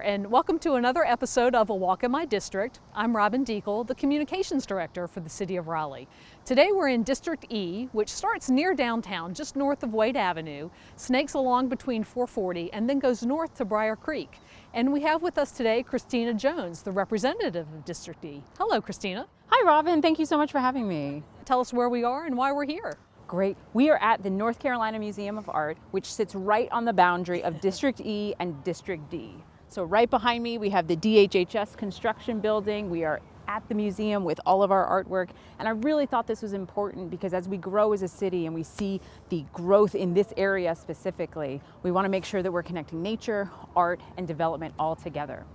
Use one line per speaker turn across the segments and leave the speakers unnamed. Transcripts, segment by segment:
and welcome to another episode of A Walk in My District. I'm Robin Deacle, the Communications Director for the City of Raleigh. Today we're in District E, which starts near downtown, just north of Wade Avenue, snakes along between 440, and then goes north to Brier Creek. And we have with us today Christina Jones, the representative of District E. Hello, Christina.
Hi, Robin. Thank you so much for having me.
Tell us where we are and why we're here.
Great. We are at the North Carolina Museum of Art, which sits right on the boundary of District E and District D. So right behind me, we have the DHHS construction building. We are at the museum with all of our artwork. And I really thought this was important because as we grow as a city and we see the growth in this area specifically, we want to make sure that we're connecting nature, art, and development all together.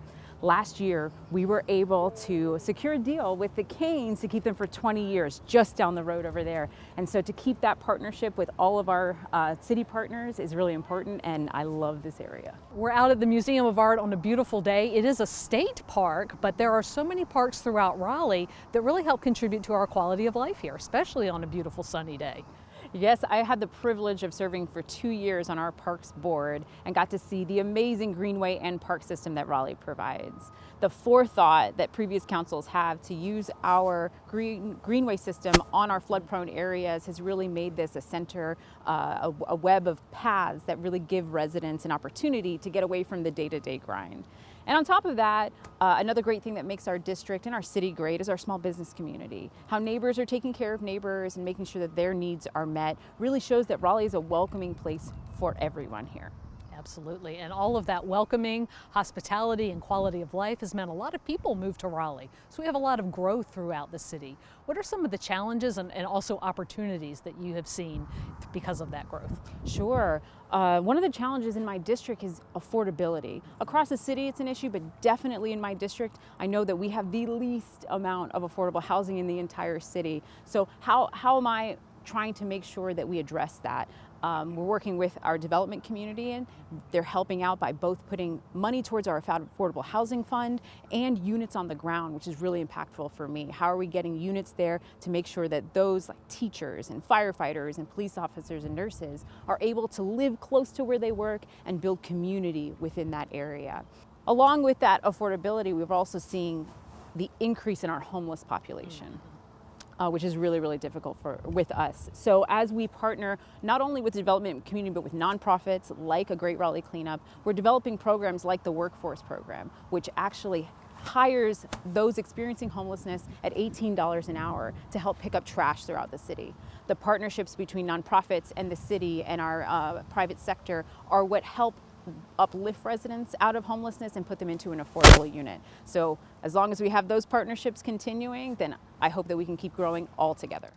Last year, we were able to secure a deal with the Canes to keep them for 20 years, just down the road over there. And so to keep that partnership with all of our city partners is really important, and I love this area.
We're out at the Museum of Art on a beautiful day. It is a state park, but there are so many parks throughout Raleigh that really help contribute to our quality of life here, especially on a beautiful sunny day.
Yes, I had the privilege of serving for 2 years on our parks board and got to see the amazing greenway and park system that Raleigh provides. The forethought that previous councils have to use our greenway system on our flood-prone areas has really made this a center, a web of paths that really give residents an opportunity to get away from the day-to-day grind. And on top of that, another great thing that makes our district and our city great is our small business community. How neighbors are taking care of neighbors and making sure that their needs are met really shows that Raleigh is a welcoming place for everyone here.
Absolutely, and all of that welcoming, hospitality, and quality of life has meant a lot of people move to Raleigh. So we have a lot of growth throughout the city. What are some of the challenges and also opportunities that you have seen because of that growth?
Sure. One of the challenges in my district is affordability. Across the city it's an issue, but definitely in my district, I know that we have the least amount of affordable housing in the entire city. So how am I trying to make sure that we address that? We're working with our development community, and they're helping out by both putting money towards our affordable housing fund and units on the ground, which is really impactful for me. How are we getting units there to make sure that those like teachers and firefighters and police officers and nurses are able to live close to where they work and build community within that area? Along with that affordability, we've also seen the increase in our homeless population. Which is really, really difficult with us. So as we partner not only with the development community, but with nonprofits like a Great Raleigh Cleanup, we're developing programs like the Workforce Program, which actually hires those experiencing homelessness at $18 an hour to help pick up trash throughout the city. The partnerships between nonprofits and the city and our private sector are what help uplift residents out of homelessness and put them into an affordable unit. So as long as we have those partnerships continuing, then I hope that we can keep growing all together.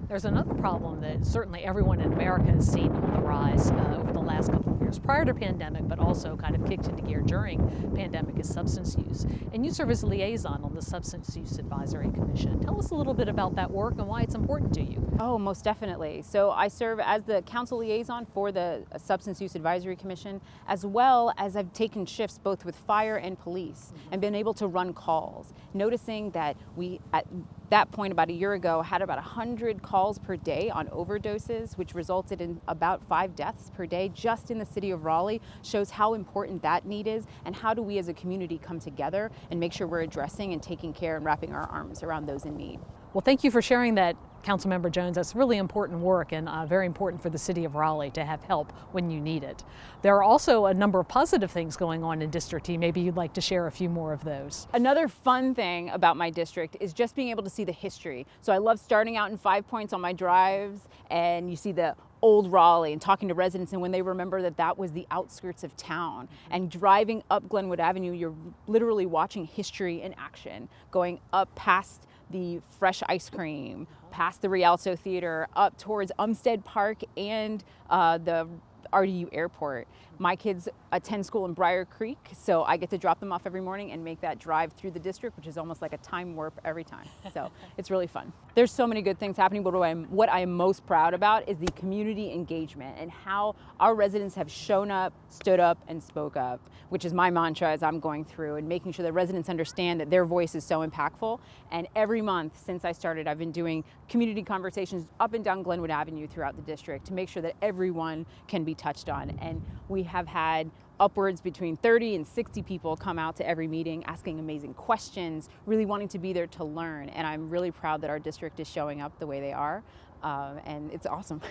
There's another problem that certainly everyone in America has seen on the rise over the last couple of years prior to pandemic, but also kind of kicked into gear during pandemic, is substance use. And you serve as a liaison on the Substance Use Advisory Commission. Tell us a little bit about that work and why it's important to you.
Oh, most definitely. So I serve as the council liaison for the Substance Use Advisory Commission, as well as I've taken shifts both with fire and police and been able to run calls, noticing that we, at that point about a year ago, had about 100 calls per day on overdoses, which resulted in about 5 deaths per day just in the city of Raleigh. Shows how important that need is, and how do we as a community come together and make sure we're addressing and taking care and wrapping our arms around those in need.
Well, thank you for sharing that, Councilmember Jones. That's really important work, and very important for the city of Raleigh to have help when you need it. There are also a number of positive things going on in District E. Maybe you'd like to share a few more of those.
Another fun thing about my district is just being able to see the history. So I love starting out in 5 Points on my drives, and you see the old Raleigh and talking to residents, and when they remember that that was the outskirts of town, and driving up Glenwood Avenue, you're literally watching history in action, going up past the fresh ice cream, past the Rialto Theater, up towards Umstead Park and the RDU Airport. My kids attend school in Brier Creek, so I get to drop them off every morning and make that drive through the district, which is almost like a time warp every time. So it's really fun. There's so many good things happening, but what I am most proud about is the community engagement and how our residents have shown up, stood up, and spoke up, which is my mantra as I'm going through, and making sure that residents understand that their voice is so impactful. And every month since I started, I've been doing community conversations up and down Glenwood Avenue throughout the district to make sure that everyone can be touched on. And we have had upwards between 30 and 60 people come out to every meeting asking amazing questions, really wanting to be there to learn. And I'm really proud that our district is showing up the way they are. And it's awesome.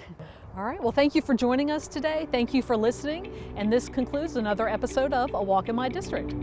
All right, well, thank you for joining us today. Thank you for listening. And this concludes another episode of A Walk in My District.